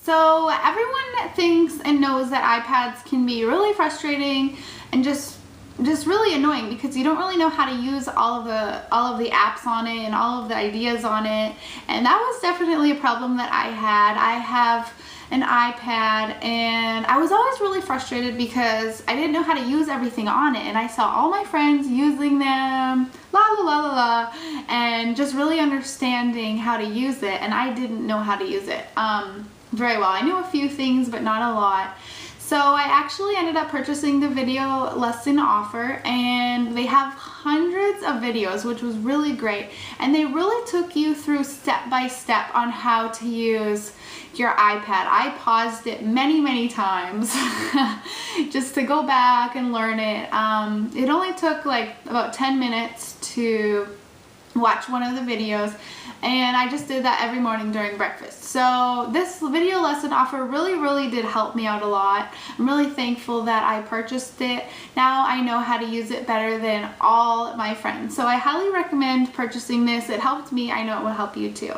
So everyone thinks and knows that iPads can be really frustrating and just really annoying because you don't really know how to use all of the apps on it and all of the ideas on it. And that was definitely a problem that I had. I have an iPad and I was always really frustrated because I didn't know how to use everything on it, and I saw all my friends using them, and just really understanding how to use it, and I didn't know how to use it very well. I knew a few things but not a lot. So I actually ended up purchasing the video lesson offer, and they have hundreds of videos, which was really great, and they really took you through step by step on how to use your iPad. I paused it many times just to go back and learn it. It only took like about 10 minutes to watch one of the videos, and I just did that every morning during breakfast. So this video lesson offer really did help me out a lot. I'm really thankful that I purchased it. Now I know how to use it better than all my friends. So I highly recommend purchasing this. It helped me. I know it will help you too.